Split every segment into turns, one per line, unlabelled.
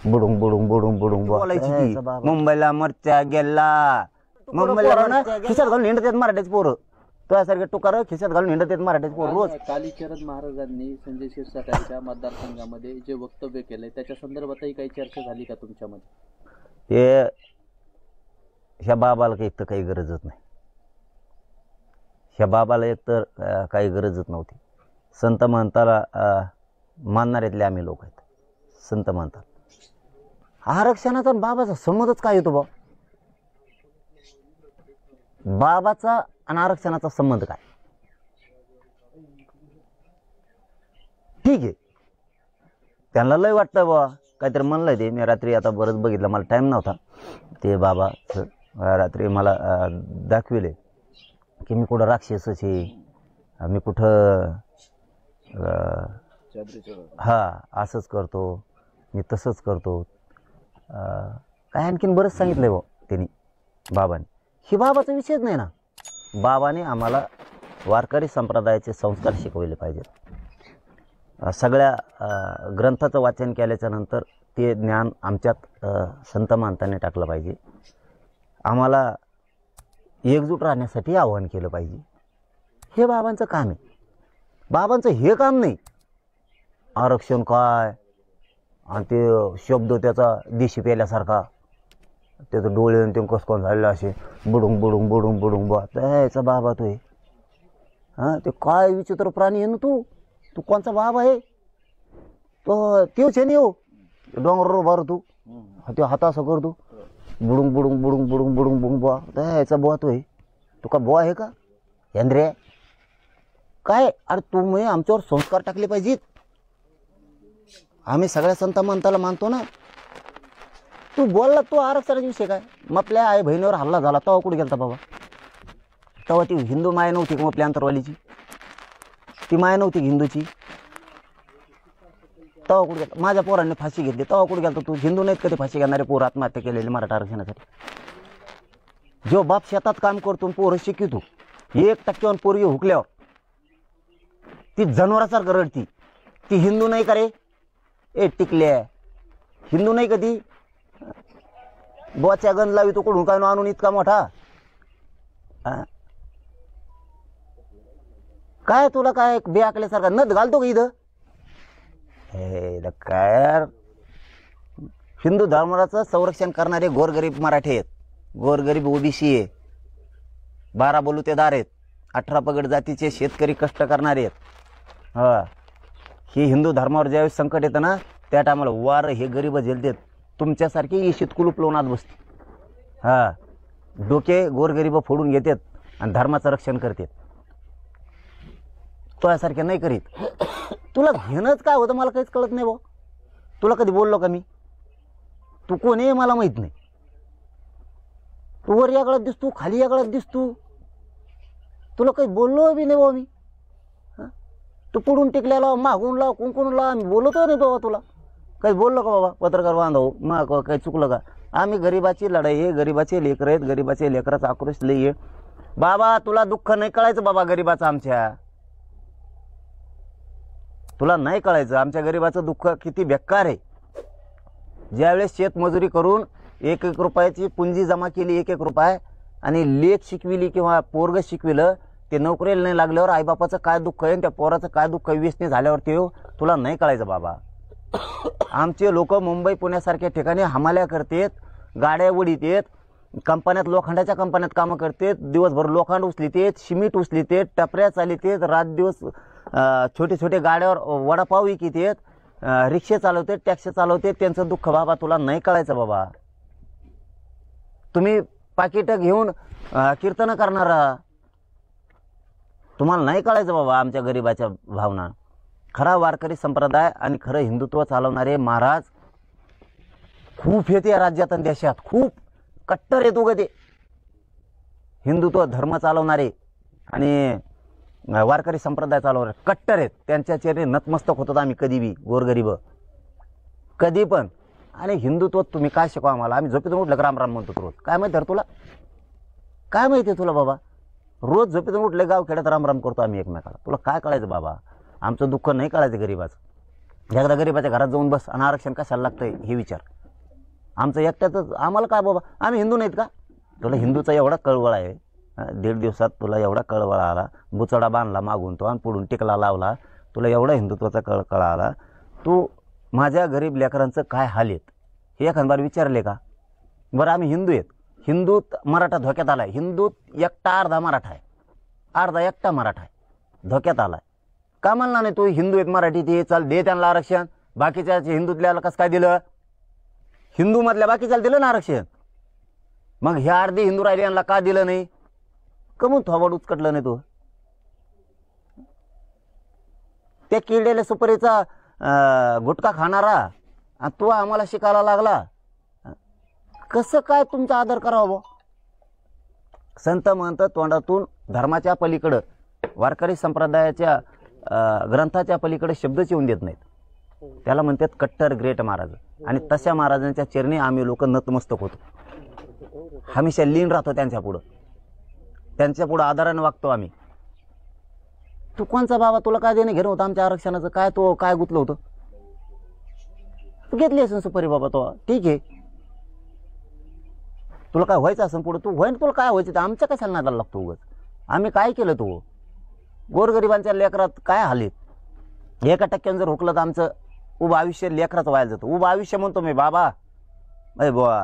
बुडुंग बुडुंग बुडुंग बुडुंग बोलायची ती. मुंबईला मरच्या गेला, मुंबईला खिशात घालून हिंडत आहेत मराठीच पोरं. तुझ्यासारखे टुकार खिशात घालून हिंडत आहेत मराठीच पोर रोज.
कालीचरण महाराजांनी संजय क्षीरसागरच्या मतदारसंघामध्ये जे वक्तव्य केलंय त्याच्या संदर्भातही काही चर्चा झाली का तुमच्यामध्ये?
हे ह्या बाबाला एक तर काही गरजच नाही. ह्या बाबाला एक तर काही गरजच नव्हती. संत महंताला मानणाऱ्यातले आम्ही लोक आहेत. संत महंताला आरक्षणाचा बाबाचा संबंधच काय येतो बा? बाबाचा आणि आरक्षणाचा संबंध काय? ठीक आहे, त्यांना लय वाटतं बा काहीतरी म्हणलंय ते. मी रात्री आता बरंच बघितलं, मला टाइम नव्हता. ते बाबा रात्री मला दाखविले की मी कुठं राक्षसच आहे, मी कुठं असंच करतो, मी तसंच करतो, काय आणखीन बरंच सांगितलंय बा त्यांनी बाबाने. ही बाबाचा विषयच नाही ना. बाबाने आम्हाला वारकरी संप्रदायाचे संस्कार शिकवले पाहिजेत. सगळ्या ग्रंथाचं वाचन केल्याच्या नंतर ते ज्ञान आमच्यात संत महंतांनी टाकलं पाहिजे. आम्हाला एकजूट राहण्यासाठी आवाहन केलं पाहिजे. हे बाबांचं काम आहे. बाबांचं हे काम नाही आरक्षण काय आणि ते शब्द त्याचा देशी पेल्यासारखा, त्याचं डोळे आणि ते कसं झालेलं असे बुडुंग बुडुंग बुडुंग बुडुंग बा. त्याचा बाबा तो आहे. हां, ते काय विचित्र प्राणी आहे ना तू. तू कोणचा बाबा आहे? तो तेच आहे ना हो डोंगरावर बार तू ते हाता असं करतो बुडुंग बुडुंग बुडुंग बुडुंग बुडुंग बुडुंग बुवा. त्याचा बुवा तो आहे. तू का बुवा आहे का हेंद्रे? काय अरे तुम्ही आमच्यावर संस्कार टाकले पाहिजेत. आम्ही सगळ्या संत महंताला मानतो ना. तू बोलला तो आरक्षणाचा विषय काय? मग आपल्या आई बहिणीवर हल्ला झाला तेव्हा कुठे गेलता बाबा? तेव्हा ती हिंदू माय नव्हती का मग आपल्या अंतरवालीची? ती माय नव्हती हिंदूची? तेव्हा कुठे गेला? माझ्या पोरांनी फाशी घेतली तेव्हा कुठे गेलता तू? हिंदू नाहीत कधी फाशी घेणारे पोर आत्महत्या केलेली मराठा आरक्षणासाठी? जो बाप शेतात काम करतो पोरं शिकितो 1% पोरगी हुकल्यावर ती जनावरासारखं रडती. ती हिंदू नाही का रे? ए टिकल्या हिंदू नाही कधी? बोच्या गंज लावी तो कुठून काय आणून इतका मोठा? काय तुला काय बेअकल्यासारखा नथ घालतो का इथं? हे काय हिंदू धर्माचं संरक्षण करणारे गोरगरीब मराठी आहेत, गोरगरीब ओबीसी आहे, 12 बलुतेदार आहेत, 18 पगड जातीचे शेतकरी कष्ट करणारे आहेत. हा, ही हिंदू धर्मावर ज्यावेळेस संकट येतं ना त्या टायमाला वार हे गरीब झेलतात. तुमच्यासारखे इशित कुलूप लावून आत बसते. हा, डोके गोरगरीब फोडून घेतात आणि धर्माचं रक्षण करतात. तुझ्यासारखे नाही करीत. तुला घेणंच काय होतं मला काहीच कळत नाही भाऊ. तुला कधी बोललो का मी? तू कोण आहे मला माहित नाही. तू वर या गळ्यात दिसतो, खाली या गळ्यात दिसतो. तुला काही बोललो बी नाही भाऊ मी. तू पुढून टिकल्याला मागून लाव कुंकून लाव आम्ही बोलतो नाही बाबा. तुला काही बोललो का बाबा? पत्रकार बांधव मग काही चुकलं का? आम्ही गरिबाची लढाई आहे, गरिबाचे लेकर आहेत, गरिबाचे लेकराचा आक्रोश लई आहे बाबा. तुला दुःख नाही कळायचं बाबा गरिबाचं. आमच्या तुला नाही कळायचं आमच्या गरिबाचं दुःख किती बेकार आहे. ज्यावेळेस शेतमजुरी करून 1-1 रुपयाची पुंजी जमा केली, 1-1 रुपये, आणि लेख शिकविली किंवा पोरग शिकविलं, ते नोकरीला नाही लागल्यावर आईबापाचं काय दुःख आहे, त्या पोराचं काय दुःख व्यसनी झाल्यावर ते तुला नाही कळायचं बाबा. आमचे लोक मुंबई पुण्यासारख्या ठिकाणी हमाल्या करतात, गाड्या उडीतात, कंपन्यात लोखंडाच्या कंपन्यात कामं करतात, दिवसभर लोखंड उचलितात, सिमेंट उचलितात, टपऱ्या चालितात, रात दिवस छोटे छोटे गाड्यावर वडापाव विकतात, रिक्षे चालवतात, टॅक्सी चालवतात. त्यांचं दुःख बाबा तुला नाही कळायचं बाबा. तुम्ही पाकिट घेऊन कीर्तन करणारा, तुम्हाला नाही कळायचं बाबा आमच्या गरिबाच्या भावना. खरा वारकरी संप्रदाय आणि खरं हिंदुत्व चालवणारे महाराज खूप येते या राज्यात आणि देशात. खूप कट्टर येतो ग ते हिंदुत्व धर्म चालवणारे आणि वारकरी संप्रदाय चालवणारे कट्टर आहेत. त्यांच्या चेहरे नतमस्तक होतात आम्ही कधी बी, गोरगरीब कधी पण. आणि हिंदुत्व तुम्ही काय शिकवा आम्हाला? आम्ही झोपेतून उठलं राम राम म्हणतो रोज. काय माहिती तुला? काय माहिती आहे तुला बाबा? रोज झोपेतून उठले गाव खेड्यात राम राम करतो आम्ही एकमेकाला. तुला काय कळायचं बाबा? आमचं दुःख नाही कळायचं गरिबाचं. एकदा गरिबाच्या घरात जाऊन बस आणि आरक्षण कशाला लागतंय हे विचार. आमचं एकट्यातच आम्हाला काय बाबा, आम्ही हिंदू नाहीत का? तुला हिंदूचा एवढा कळवळा आहे, 1.5 दिवसात तुला एवढा कळवळा आला, बुचडा बांधला मागून तो आणि पुढून टिकला लावला, तुला एवढा हिंदुत्वाचा कळा आला. तू माझ्या गरीब लेकरांचं काय हाल आहेत हे एखाद बार विचारले का? बरं आम्ही हिंदू आहेत, हिंदूत मराठा धोक्यात आला आहे, हिंदूत एकटा अर्धा मराठा आहे, अर्धा एकटा मराठा आहे, धोक्यात आला आहे. का म्हणला नाही तू हिंदू आहेत मराठी ते चाल दे त्यांना आरक्षण, बाकीच्या हिंदूतल्याला कसं काय दिलं? हिंदूमधल्या बाकीच्याला दिलं ना आरक्षण, मग ह्या अर्धे हिंदू राहिले यांना का दिलं नाही? कमून थोबाड उचकटलं नाही तू? त्या किड्याला सुपारीचा गुटखा खाणारा आणि तू आम्हाला शिकायला लागला, कसं काय तुमचा आदर करावा भाऊ? संत महंत तोंडातून धर्माच्या पलीकडं, वारकरी संप्रदायाच्या ग्रंथाच्या पलीकडे शब्दच येऊन देत नाहीत. त्याला म्हणतात कट्टर ग्रेट महाराज. आणि तशा महाराजांच्या चरणी आम्ही लोक नतमस्तक होतो, हमेशा लीन राहतो त्यांच्या पुढं आदराने वागतो आम्ही. तू कोणचा बाबा, तुला काय देणं घेणं होतं आमच्या आरक्षणाचं? काय तो काय गुतलं होतं? तू घेतली असेल सुपारी बाबा, तो ठीक आहे, तुला काय व्हायचं असं पुढं तू होईन, तुला काय व्हायचं तर आमच्या कशाला नादाला लागतो उगाच? आम्ही काय केलं? तू गोरगरिबांच्या लेकरात काय हालीत? 1% जर हुकलं तर आमचं उभं आयुष्य लेकराचं व्हायला जातं. उभं आयुष्य म्हणतो मी बाबा, अय बुवा,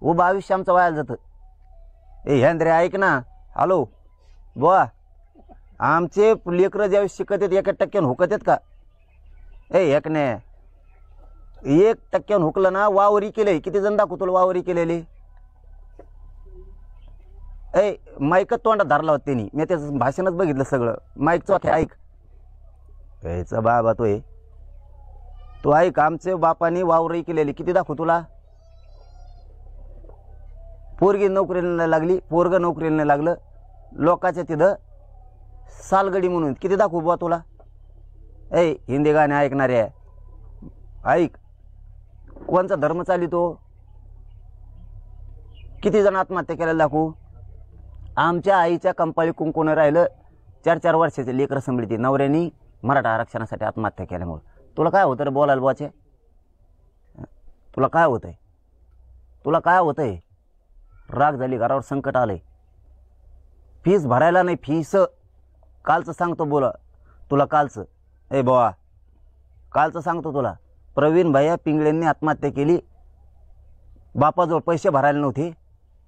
उभं आयुष्य आमचं व्हायला जातं. ए ह्यांद्रे ऐक ना, हॅलो बुवा, आमचे लेकरं ज्यावेळेस शिकत आहेत 1% हुकत आहेत का? ए एकने 1% हुकलं ना, वावरी केले. किती जण दाखवू तुला वावरी केलेली? ए माईकच तोंडात धरला होता त्यांनी, मी त्याचं भाषणच बघितलं सगळं. माईक चौक ऐक, यायचा बाबा तो आहे, तू ऐक. आमचे बापाने वावरी केलेली किती दाखवू तुला? पोरगी नोकरीला नाही लागली, पोरग नोकरीला नाही लागलं, लोकांच्या तिथं सालगडी म्हणून किती दाखवू बुवा तुला? ए हिंदी गाणे ऐकणारे ऐक, कोणचा धर्म चालितो? किती जण आत्महत्या केलेला दाखवू? आमच्या आईच्या कंपाळी कुंकून राहिलं, 4-4 वर्षाचे लेकरं सांभाळती, नवऱ्यानी मराठा आरक्षणासाठी आत्महत्या केल्यामुळे. तुला काय होतं रे बोलायला बुवाचे? तुला काय होतंय? तुला काय होतंय? राग झाली, घरावर संकट आलंय, फीस भरायला नाही, फीस कालचं सांगतो बोला तुला, कालचं. ए बुवा कालचं सांगतो तुला, प्रवीण भैया पिंगळेंनी आत्महत्या केली, बापाजवळ पैसे भरायला नव्हते.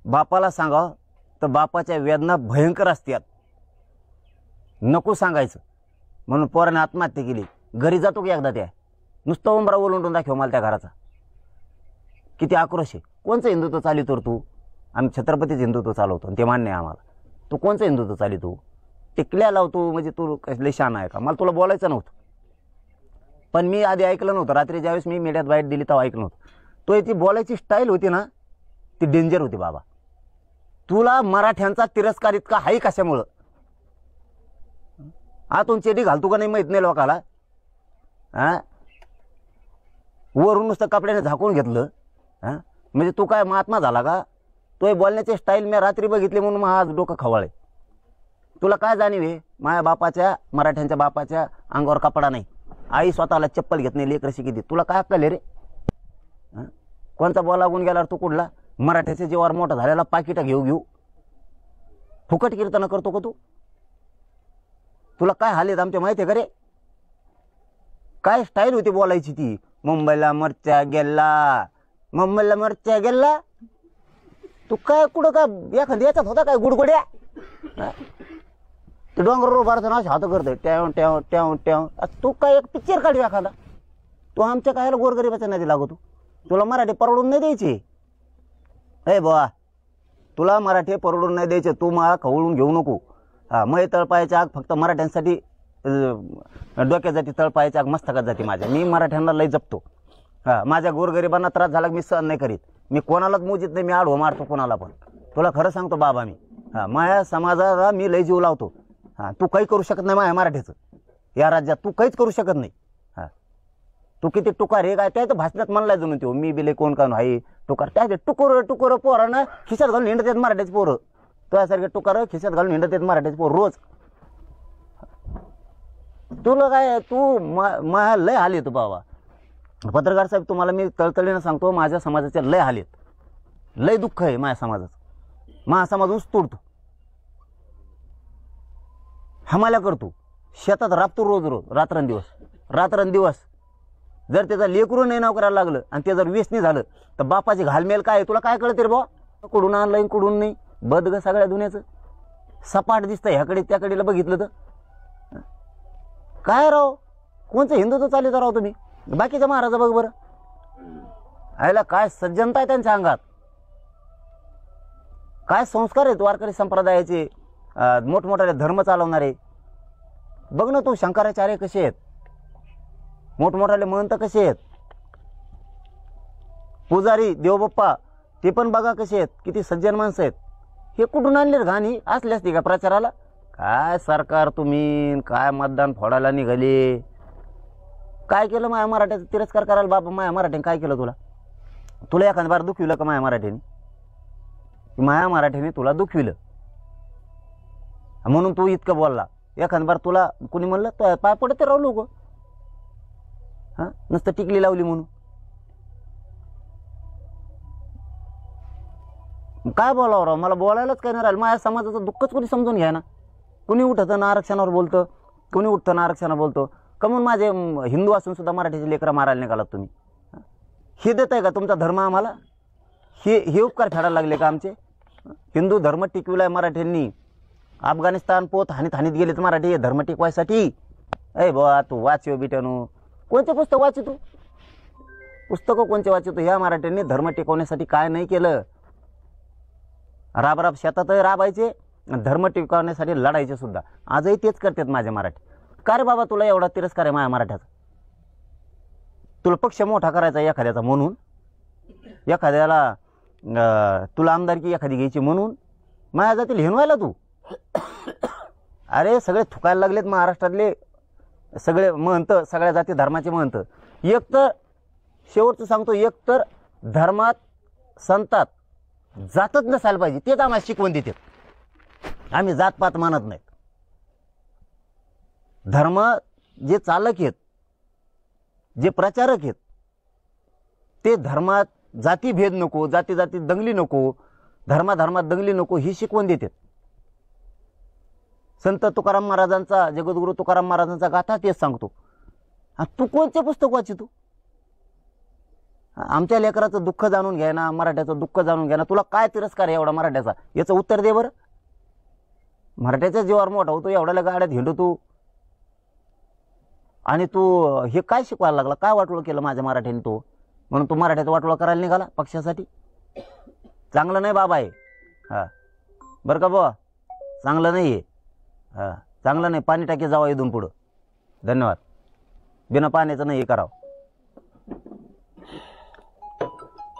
बापाला सांगावं तर बापाच्या वेदना भयंकर असतात, नको सांगायचं म्हणून पोराने आत्महत्या केली. घरी जातो की एकदा त्या, नुसतं उंबरा ओलंडून दाखव मला त्या घराचा. किती आक्रोश आहे. कोणचं हिंदुत्व चालितो तू? आम्ही छत्रपतीच हिंदुत्व चालवतो, ते मान्य आहे आम्हाला. तू कोणचं हिंदुत्व चालितो? टिकल्या लावतो म्हणजे तू कसले शान आहे का? मला तुला बोलायचं नव्हतं, पण मी आधी ऐकलं नव्हतं. रात्री ज्यावेळेस मी मीडियात बाईट दिली तेव्हा ऐकलं नव्हतं. तो ती बोलायची स्टाईल होती ना, ती डेंजर होती बाबा. तुला मराठ्यांचा तिरस्कार इतका हाई कशामुळं? आतून चेडी घालतो का नाही माहीत नाही लोकाला. वरून नुसतं कपड्याने झाकून घेतलं, म्हणजे तू काय महात्मा झाला का? तो बोलण्याची स्टाईल मी रात्री बघितली म्हणून मग आज डोकं खवळे. तुला काय जाणीव आहे? माझ्या बापाच्या, मराठ्यांच्या बापाच्या अंगावर कपडा नाही, आई स्वतःला चप्पल घेत नाही, लेकर शिकिती. तुला काय अक्कल आहे रे? कोणता बोला लागून गेल्यावर तू कुठला मराठ्याच्या जीवावर मोठा झालेला पाकिटा घेऊ फुकट कीर्तन करतो का तू? तुला काय हालेत आमच्या माहिती आहे का रे? काय स्टाईल होती बोलायची ती? मुंबईला मरच्या गेला, मुंबईला मरच्या गेला. तू काय कुठं का एखाद्या याच्यात होता काय गुडगुड्या? ते डोंगरावर भारताना असे हात करतोय ट्याव ट्याव ट्याव ट्याव. तू काय एक पिक्चर काढू एखादा? तू आमच्या काय गोरगरिबाच्या नदी लागतो? तुला मराठी परवडून नाही द्यायची. हे बुवा तुला मराठी परवडून नाही द्यायचे, तू मला खवळून घेऊ नको. मग तळपायाच्या आग फक्त मराठ्यांसाठी, डोक्यात जाती, तळपायाच्या आग मस्तकात जाते माझ्या. मी मराठ्यांना लई जपतो. माझ्या गोरगरिबांना त्रास झाला मी सहन नाही करीत. मी कोणालाच मोजित नाही, मी आडवं मारतो कोणाला पण. तुला खरं सांगतो बाबा, मी माझ्या समाजाला मी लई जीव लावतो. तू काही करू शकत नाही माझ्या मराठीचं या राज्यात, तू काहीच करू शकत नाही. तू किती टुकार हे काय त्या भाषणात म्हणलाय जणू तो, मी बिले कोण कान आहे टुकार. त्या टुकर पोरानं खिशात घालून हिंडत आहेत मराठीचे पोरं. तुझ्यासारखे टुकार खिशात घालून हिंडत आहेत मराठीचे पोर रोज. तुला काय, तू लय हाल येतो बाबा. पत्रकार साहेब, तुम्हाला मी तळतळीनं सांगतो, माझ्या समाजाचे लय हाल आहेत, लय दुःख आहे माझ्या समाजाचं. माझा समाज ऊस तोडतो, हमाल्या करतो, शेतात राबतो रोज रोज, रात्रंदिवस. जर त्याचा लेकरू नाही नाव करायला लागलं आणि ते जर व्यसनी झालं तर बापाची घालमेल काय तुला काय कळते रे बाबा? कुठून आणलं कुठून नाही, बद ग सगळ्या दुनियाचं. सपाट दिसतं ह्याकडे त्याकडेला बघितलं तर. काय राव, कोणचं हिंदुत्व चालित राव तुम्ही? बाकीच्या महाराज बघ बरं, आयला काय सज्जनता आहे त्यांच्या अंगात, काय संस्कार आहेत वारकरी संप्रदायाचे, मोठमोठाले धर्म चालवणारे. बघ ना तू, शंकराचार्य कसे आहेत, मोठमोठाले महंत कसे आहेत, पुजारी देवबाप्पा ते पण बघा कसे आहेत, किती सज्जन माणसं आहेत. हे कुठून आणले घाणी? असली असती का प्रचाराला? काय सरकार तुम्ही, काय मतदान फोडायला निघाले? काय केलं माया मराठ्याचा तिरस्कार करायला? बाबा माया मराठ्याने काय केलं तुला? तुला एखाद्या बार दुखविलं का माया मराठ्याने? माया मराठ्याने तुला दुखविलं म्हणून तू इतकं बोलला. एखाद्या बार तुला कुणी म्हणलं तो पाय पडते राहू लोक, हां नुसतं टिकली लावली म्हणून. काय बोलावं राव, मला बोलायलाच काय नाही राहिलं. माझ्या समाजाचं दुःखच कोणी समजून घ्या ना. कुणी उठतं ना आरक्षणावर बोलतं, कुणी उठतं ना आरक्षणावर बोलतं. कमून माझे हिंदू असून सुद्धा मराठीचे लेकरं मारायला निघालात तुम्ही? हे देत आहे का तुमचा धर्म आम्हाला? हे उपकार फेडायला लागले का आमचे? हिंदू धर्म टिकविलाय मराठ्यांनी. अफगाणिस्तान पोत हानीत गेलेत मराठी हे धर्म टिकवायसाठी. अय बा तू वाचव बिटानू, कोणते पुस्तक वाची तू? पुस्तकं कोणते वाचतो? ह्या मराठ्यांनी धर्म टिकवण्यासाठी काय नाही केलं. राब शेतात राबायचे, धर्म टिकवण्यासाठी लढायचे सुद्धा. आजही तेच करतात माझे मराठी. का रे बाबा तुला एवढा तिरस्कार आहे माझ्या मराठ्याचा? तुला पक्ष मोठा करायचा एखाद्याचा म्हणून, एखाद्याला तुला आमदारकी एखादी घ्यायची म्हणून माझ्या जातील हिनवायला तू? अरे सगळे थुकायला लागलेत महाराष्ट्रातले सगळे महंत, सगळ्या जाती धर्माचे महंत. एक तर शेवटचं सांगतो, एक तर धर्मात संतात जातच नसायला पाहिजे, तेच आम्हाला शिकवून देतात. आम्ही जातपात मानत नाहीत. धर्म जे चालक आहेत, जे प्रचारक आहेत, ते धर्मात जातीभेद नको, जाती दंगली नको, धर्मात दंगली नको ही शिकवण देतात. संत तुकाराम महाराजांचा, जगद्गुरु तुकाराम महाराजांचा गाथा तेच सांगतो. तू कोणते पुस्तक वाचितो? आमच्या लेकराचं दुःख जाणून घ्या ना, मराठ्याचं दुःख जाणून घ्या ना. तुला काय तिरस्कार आहे एवढा मराठ्याचा? याचं उत्तर दे बरं. मराठ्याच्या जीवावर मोठा होतो, एवढ्याला गाड्यात हिंडतो आणि तू हे काय शिकवायला लागला? काय वाटोळं केलं माझ्या मराठ्याने तो? म्हणून तू मराठ्याचं वाटोळं करायला निघाला पक्षासाठी? चांगलं नाही बाबा आहे. हां बरं का बुवा, चांगलं नाही आहे. हां चांगलं नाही. पाणी टाकी जावं इथून पुढं. धन्यवाद. बिना पाण्याचं नाही हे करावं.